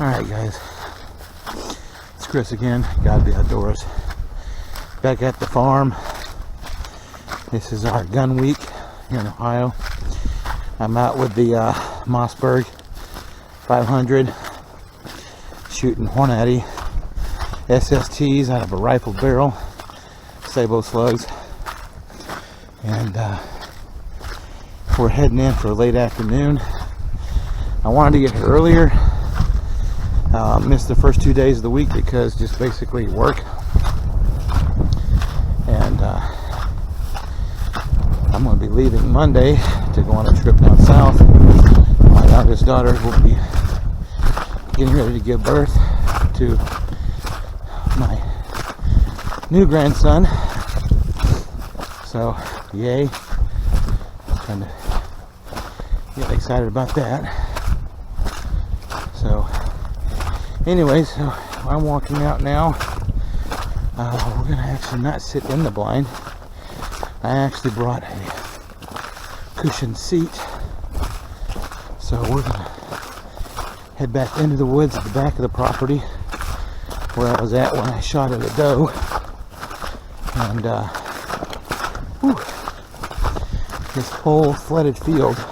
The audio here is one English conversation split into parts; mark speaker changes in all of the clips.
Speaker 1: Alright guys, it's Chris again, Gotta Be Outdoors. Back at the farm. This is our gun week here in Ohio. I'm out with the Mossberg 500 shooting Hornady SSTs out of a rifled barrel, Sabo slugs, and we're heading in for a late afternoon. I wanted to get here earlier. Missed the first 2 days of the week because just basically work, and I'm going to be leaving Monday to go on a trip down south. My youngest daughter will be getting ready to give birth to my new grandson, so yay, kind of get excited about that. So anyways, so I'm walking out now. We're gonna actually not sit in the blind. I actually brought a cushioned seat, so we're gonna head back into the woods at the back of the property where I was at when I shot at a doe. And this whole flooded field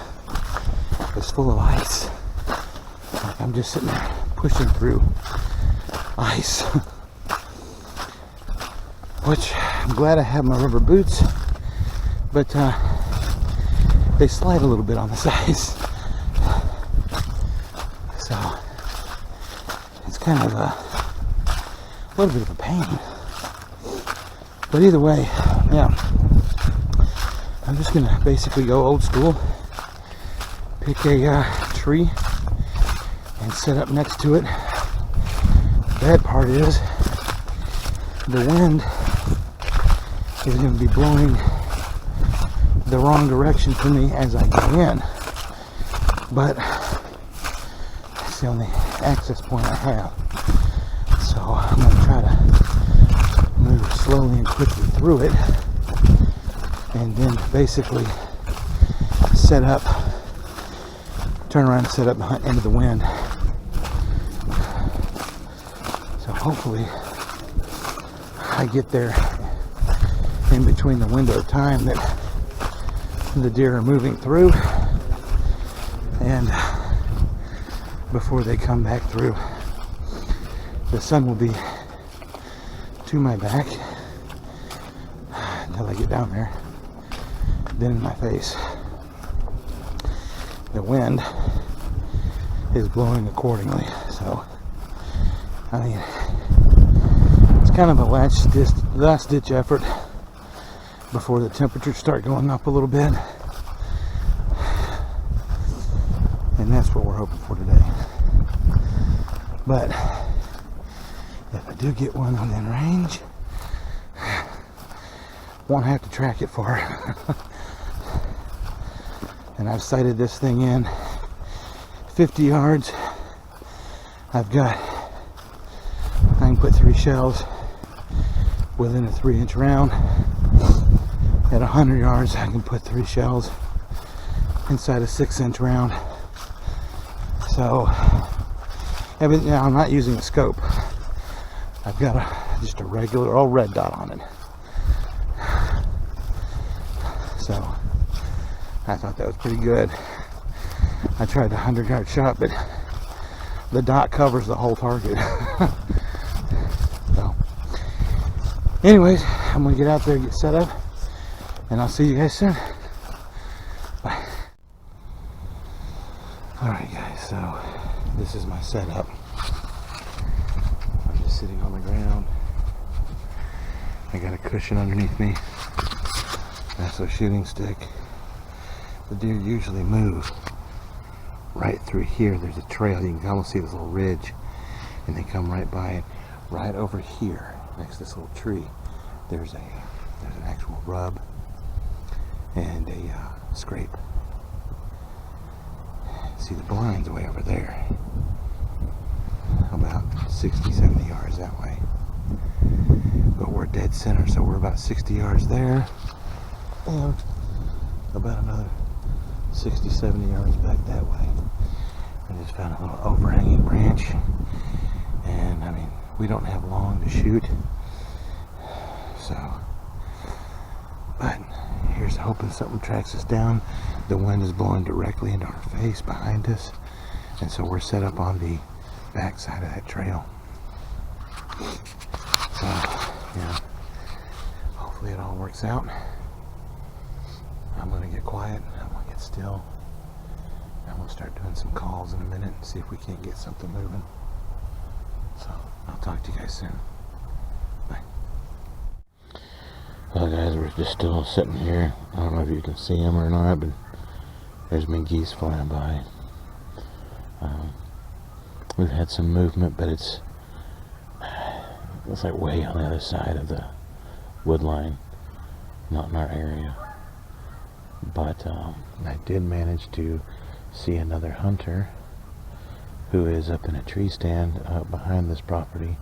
Speaker 1: is full of ice. Like I'm just sitting there pushing through ice, which I'm glad I have my rubber boots, but they slide a little bit on this ice, so it's kind of a little bit of a pain. But either way, yeah, I'm just gonna basically go old school, pick a tree and set up next to it. The bad part is the wind is going to be blowing the wrong direction for me as I go in, but that's the only access point I have, so I'm going to try to move slowly and quickly through it, and then basically set up, turn around and set up into the wind. So hopefully I get there in between the window of time that the deer are moving through and before they come back through. The sun will be to my back until I get down there, then in my face. The wind is blowing accordingly, so I mean, it's kind of a last ditch effort before the temperatures start going up a little bit, and that's what we're hoping for today. But if I do get one within range, won't have to track it far. And I've sighted this thing in 50 yards. I can put 3 shells within a 3-inch round. At 100 yards, I can put 3 shells inside a 6-inch round. So, now I'm not using a scope. I've got just a regular old red dot on it. So, I thought that was pretty good. I tried the 100-yard shot, but the dot covers the whole target. So, anyways, I'm gonna get out there and get set up, and I'll see you guys soon. Bye. Alright guys, so this is my setup. I'm just sitting on the ground. I got a cushion underneath me. That's a shooting stick. The deer usually move right through here. There's a trail. You can almost see this little ridge, and they come right by it. Right over here, next to this little tree, there's an actual rub and a scrape. See the blind's way over there, about 60-70 yards that way. But we're dead center, so we're about 60 yards there, and about another 60-70 yards back that way. I just found a little overhanging branch And I mean, we don't have long to shoot, so, but here's hoping something tracks us down. The wind is blowing directly into our face behind us, and so we're set up on the back side of that trail. So yeah, hopefully it all works out. I'm gonna get quiet, I'm gonna get still, and we'll start doing some calls in a minute and see if we can't get something moving. So I'll talk to you guys soon. Bye. Well guys, we're just still sitting here. I don't know if you can see them or not, but there's been geese flying by. We've had some movement, but it's like way on the other side of the wood line, not in our area. But I did manage to see another hunter who is up in a tree stand behind this property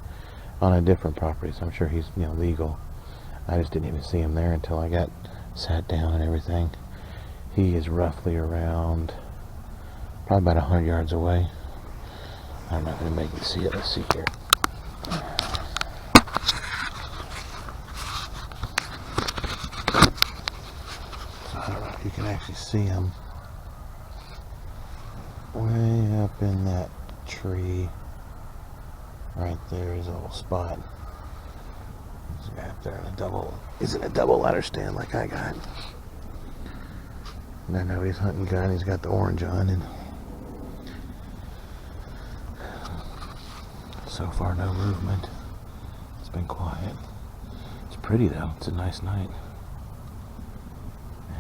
Speaker 1: on a different property, so I'm sure he's, you know, legal. I just didn't even see him there until I got sat down and everything. He is roughly around probably about 100 yards away. I'm not going to make you see it. Let's see here. So I don't know if you can actually see him. Way up in that tree. Right there is a little spot. He's got up there in a double. He's in a double ladder stand like I got. And I know he's hunting gun. He's got the orange on, and so far no movement. It's been quiet. It's pretty though. It's a nice night. Yeah.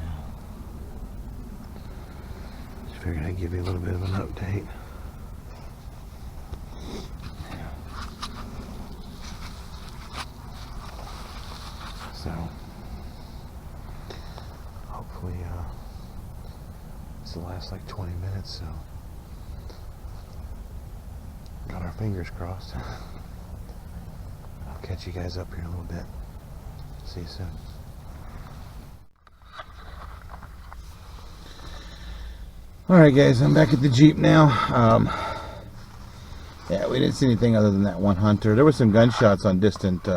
Speaker 1: Just figured I'd give you a little bit of an update. Yeah. So hopefully this will last like 20 minutes, so got our fingers crossed. I'll catch you guys up here in a little bit. See you soon. Alright guys, I'm back at the Jeep now. Yeah, we didn't see anything other than that one hunter. There were some gunshots on distant,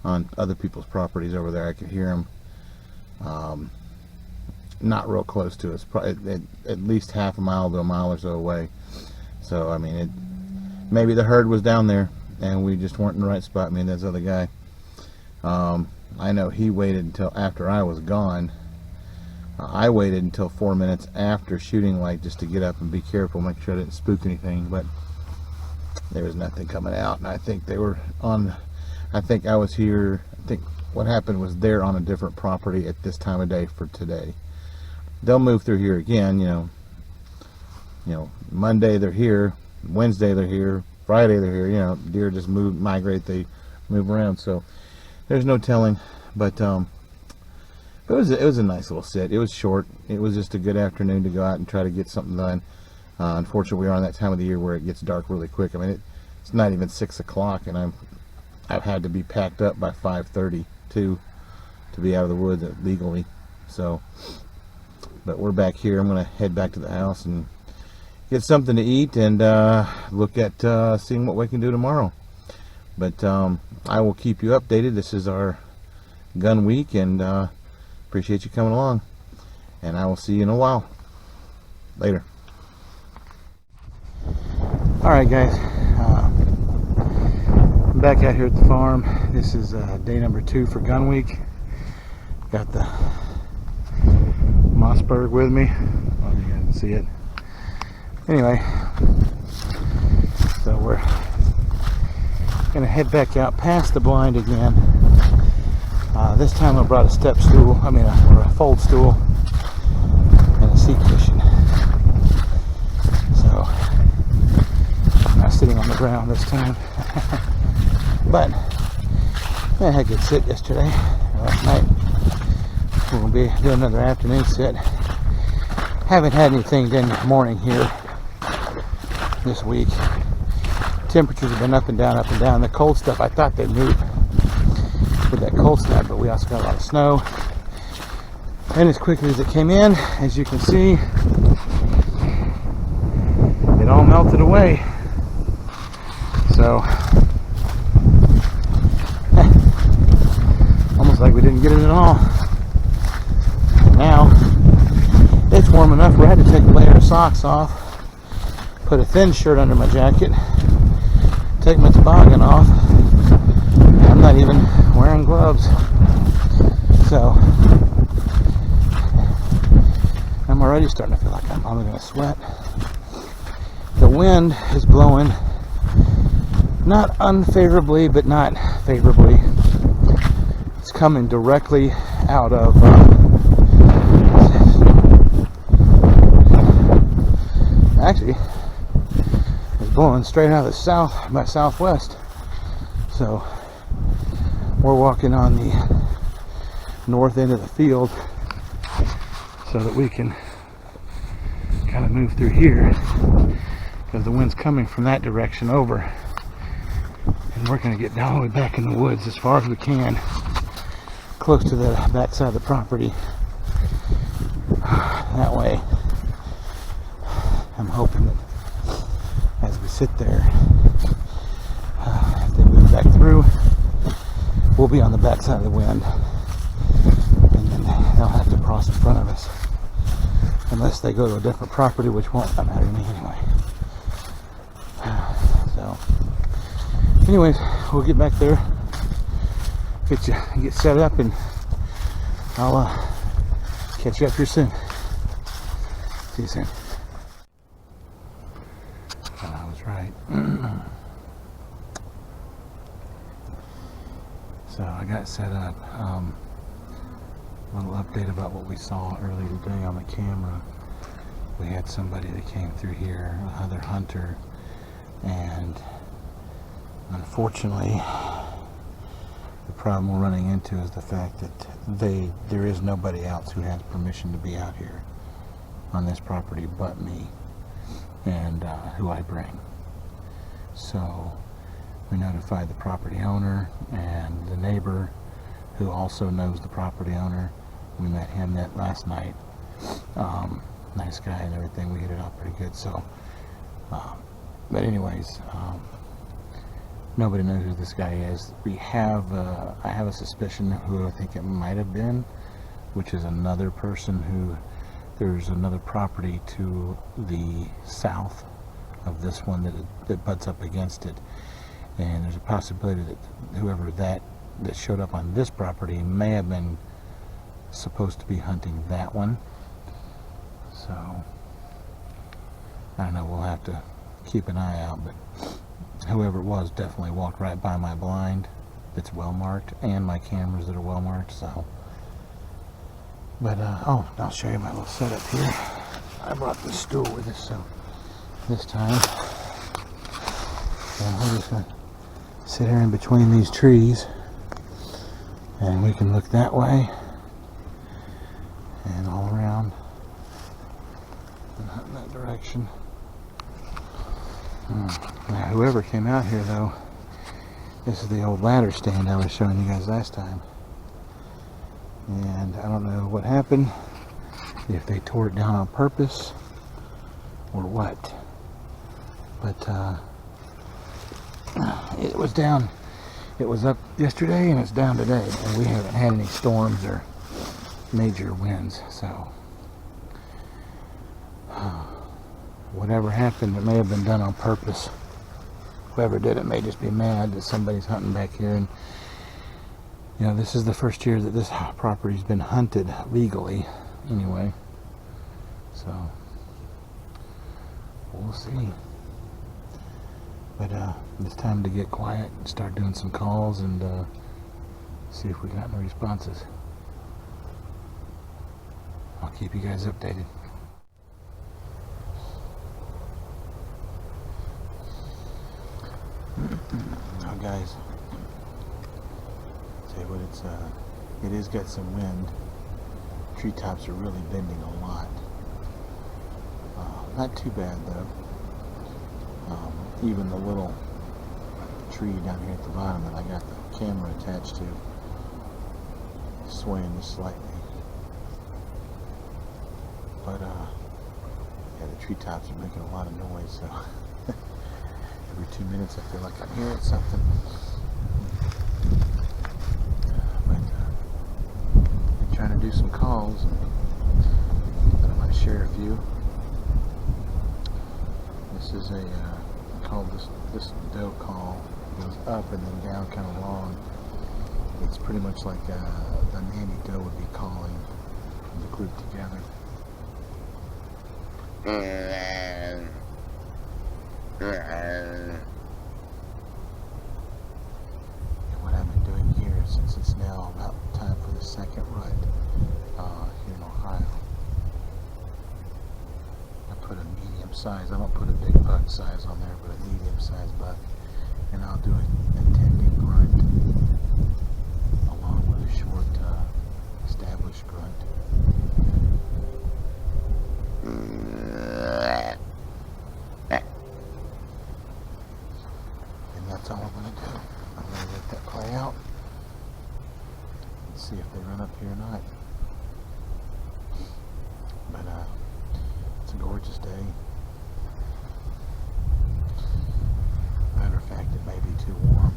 Speaker 1: on other people's properties over there. I could hear them. Not real close to us, probably at least half a mile to a mile or so away. So I mean, maybe the herd was down there and we just weren't in the right spot. Me and this other guy. I know he waited until after I was gone. I waited until 4 minutes after shooting light just to get up and be careful, make sure I didn't spook anything, but there was nothing coming out. And I think they were on, I think I was here, I think what happened was they're on a different property at this time of day for today. They'll move through here again, you know, Monday they're here, Wednesday they're here, Friday they're here, you know, deer just migrate, they move around, so there's no telling, but it was a nice little sit. It was short. It was just a good afternoon to go out and try to get something done. Unfortunately, we are in that time of the year where it gets dark really quick. I mean, it's not even 6 o'clock, and I've had to be packed up by 5:30 to be out of the woods legally. So, but we're back here. I'm going to head back to the house and get something to eat and look at seeing what we can do tomorrow. But I will keep you updated. This is our gun week, and appreciate you coming along, and I will see you in a while. Later. Alright guys, I'm back out here at the farm. This is day number 2 for gun week. Got the Mossberg with me. Oh, you guys can see it. Anyway, so we're gonna head back out past the blind again. This time I brought a step stool, or a fold stool, and a seat cushion. So, I'm not sitting on the ground this time. But, I had a good sit yesterday, last night. We're going to be doing another afternoon sit. Haven't had anything in the morning here this week. Temperatures have been up and down, up and down. The cold stuff, I thought they'd move with that cold snap, but we also got a lot of snow. And as quickly as it came in, as you can see, it all melted away. So almost like we didn't get it at all. Now it's warm enough where I had to take a layer of socks off, put a thin shirt under my jacket, take my toboggan off. I'm not even wearing gloves. So I'm already starting to feel like I'm probably going to sweat. The wind is blowing, not unfavorably, but not favorably. It's coming directly out of actually, it's blowing straight out of the south by southwest. So we're walking on the north end of the field so that we can kind of move through here, because the wind's coming from that direction over, and we're going to get all the way back in the woods as far as we can, close to the back side of the property. That way I'm hoping that as we sit there, if they move back through, we'll be on the back side of the wind, and then they'll have to cross in front of us, unless they go to a different property, which won't matter to me anyway. So anyways, we'll get back there, get set up, and I'll catch you up here soon. See you soon. I was right. So I got set up. A little update about what we saw earlier today on the camera. We had somebody that came through here, another hunter, and unfortunately the problem we're running into is the fact that there is nobody else who has permission to be out here on this property but me and who I bring. So we notified the property owner and the neighbor, who also knows the property owner. We met him that last night. Nice guy and everything. We hit it off pretty good. So but anyways, nobody knows who this guy is. We have I have a suspicion who I think it might have been, which is another person who, there's another property to the south of this one that butts up against it, and there's a possibility that whoever that showed up on this property may have been supposed to be hunting that one. So I don't know, we'll have to keep an eye out, but whoever it was definitely walked right by my blind that's well marked, and my cameras that are well marked. So but oh, I'll show you my little setup here. I brought the stool with us, so this time we're just gonna sit here in between these trees, and we can look that way and all around and hunt in that direction. Now whoever came out here though, this is the old ladder stand I was showing you guys last time, and I don't know what happened, if they tore it down on purpose or what, but it was down, it was up yesterday and it's down today, and we haven't had any storms or major winds. So whatever happened, it may have been done on purpose. Whoever did it may just be mad that somebody's hunting back here, and you know, this is the first year that this property's been hunted legally anyway, so we'll see. But it's time to get quiet and start doing some calls and see if we got any responses. I'll keep you guys updated. Now guys, tell you what, it has got some wind. Treetops are really bending a lot. Not too bad though. Even the little tree down here at the bottom that I got the camera attached to, swaying just slightly. But yeah, the treetops are making a lot of noise, so Every 2 minutes I feel like I'm hearing something. But I'm trying to do some calls, but I'm going to share a few. This is a called this doe call. It goes up and then down, kind of long. It's pretty much like the nanny doe would be calling the group together. And what I've been doing here, since it's now about time for the second rut here in Ohio, I put a medium size. I don't put a big buck size on there, but a medium size buck, and I'll do a tending grunt along with a short established grunt. And that's all I'm going to do. I'm going to let that play out and see if they run up here or not. But it's a gorgeous day. Matter of fact, it may be too warm.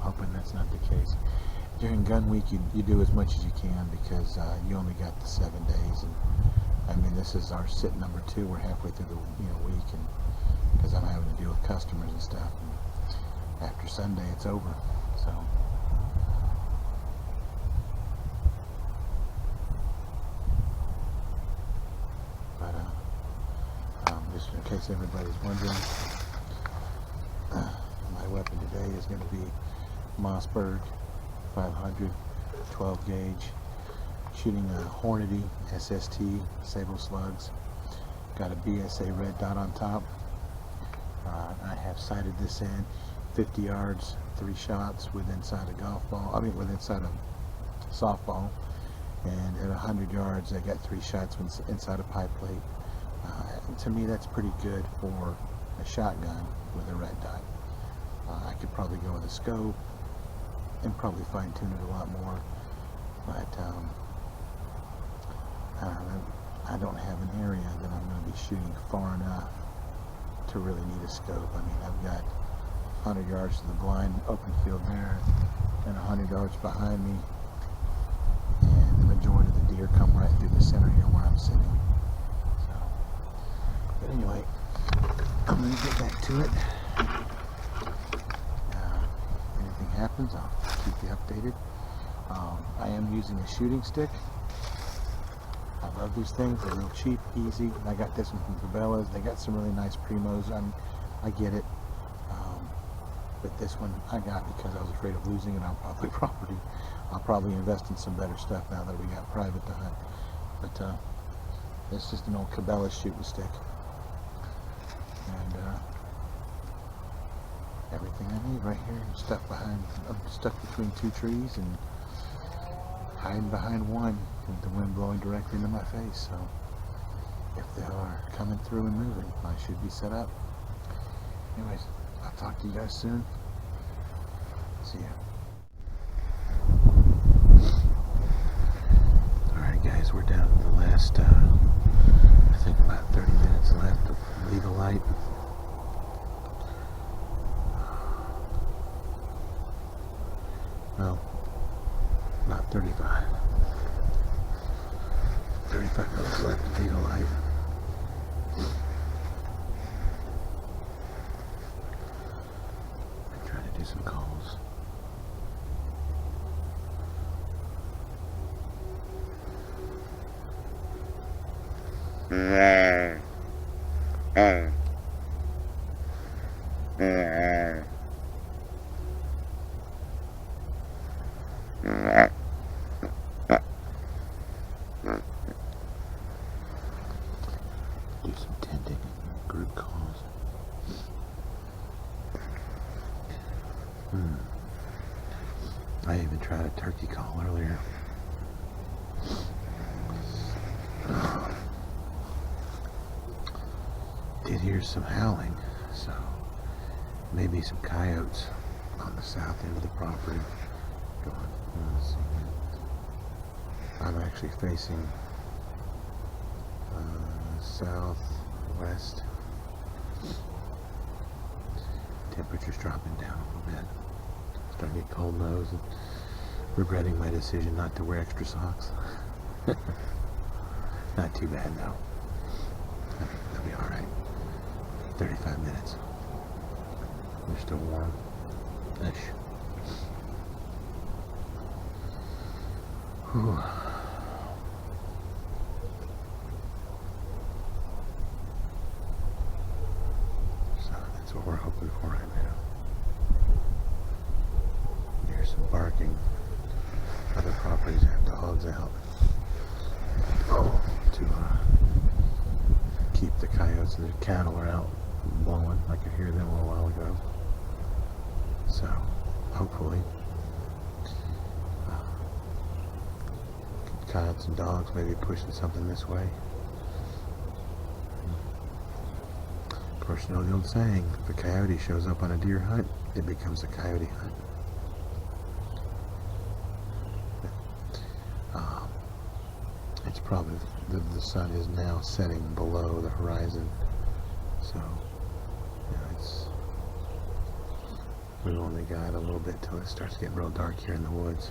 Speaker 1: Hoping that's not the case. During gun week, you do as much as you can, because you only got the 7 days. And I mean, this is our sit number 2. We're halfway through the week, and because I'm having to deal with customers and stuff. And after Sunday, it's over. So. But just in case everybody's wondering, my weapon today is going to be Mossberg 500 12 gauge, shooting a Hornady SST Sable Slugs. Got a BSA red dot on top. I have sighted this in 50 yards, 3 shots with inside a golf ball. I mean, with inside a softball. And at 100 yards, I got 3 shots inside a pipe plate. To me, that's pretty good for a shotgun with a red dot. I could probably go with a scope and probably fine tune it a lot more, but I don't have an area that I'm going to be shooting far enough to really need a scope. I mean, I've got 100 yards to the blind open field there, and 100 yards behind me, and the majority of the deer come right through the center here where I'm sitting. So, but anyway, I'm going to get back to it. Anything happens, I'll keep you updated. I am using a shooting stick. I love these things. They're real cheap, easy. I got this one from Cabela's. They got some really nice primos. I get it. But this one I got because I was afraid of losing it on public property. I'll probably invest in some better stuff now that we got private to hunt. But it's just an old Cabela's shooting stick. And everything I need right here. I'm stuck between 2 trees and hiding behind one with the wind blowing directly into my face. So if they are coming through and moving, I should be set up. Anyways, I'll talk to you guys soon. See ya. Alright guys, we're down to the last, I think about 30 minutes left of legal light. No, not 35. 35 minutes left of legal light. I'm trying to do some calls. Do some tending and group calls. I even tried a turkey call earlier. Did hear some howling, so maybe some coyotes on the south end of the property. Let's see. I'm actually facing southwest. temperature's dropping down a little bit. Starting to get cold nose and regretting my decision not to wear extra socks. Not too bad though. They'll be alright. 35 minutes. They're still warm. Ish. Whew. So that's what we're hoping for right now. There's some barking. Other properties have dogs out. Oh, to keep the coyotes and the cattle are out blowing. I could hear them a little while ago. So hopefully coyotes and dogs may be pushing something this way. Of course, you know the old saying, if a coyote shows up on a deer hunt, it becomes a coyote hunt. It's probably, the sun is now setting below the horizon, so we've only got a little bit till it starts getting real dark here in the woods.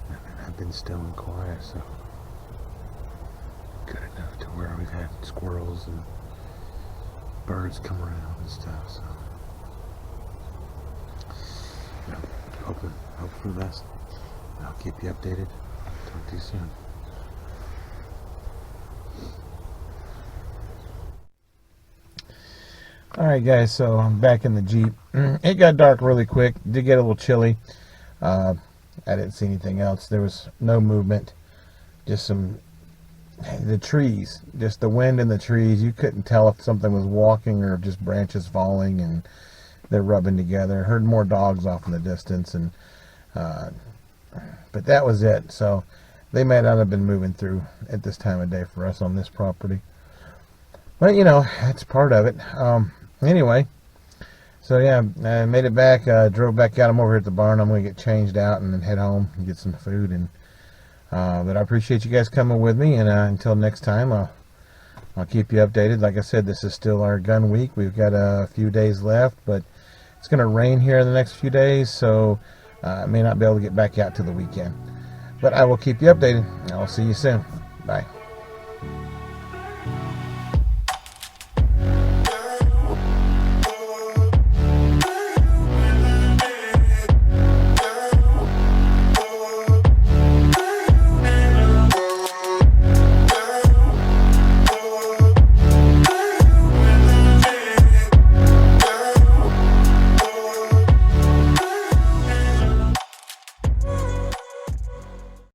Speaker 1: And I've been still and quiet, so good enough to where we've had squirrels and birds come around and stuff, so hoping for the best. I'll keep you updated. Talk to you soon. Alright guys, so I'm back in the Jeep. It got dark really quick. Did get a little chilly. I didn't see anything else. There was no movement. Just the trees. Just the wind in the trees. You couldn't tell if something was walking or just branches falling and they're rubbing together. Heard more dogs off in the distance, and but that was it. So they might not have been moving through at this time of day for us on this property. But you know, that's part of it. Anyway, so yeah, I made it back. Drove back out. I'm over here at the barn. I'm going to get changed out and then head home and get some food. And but I appreciate you guys coming with me. And until next time, I'll keep you updated. Like I said, this is still our gun week. We've got a few days left, but it's going to rain here in the next few days, so I may not be able to get back out till the weekend. But I will keep you updated. I'll see you soon. Bye.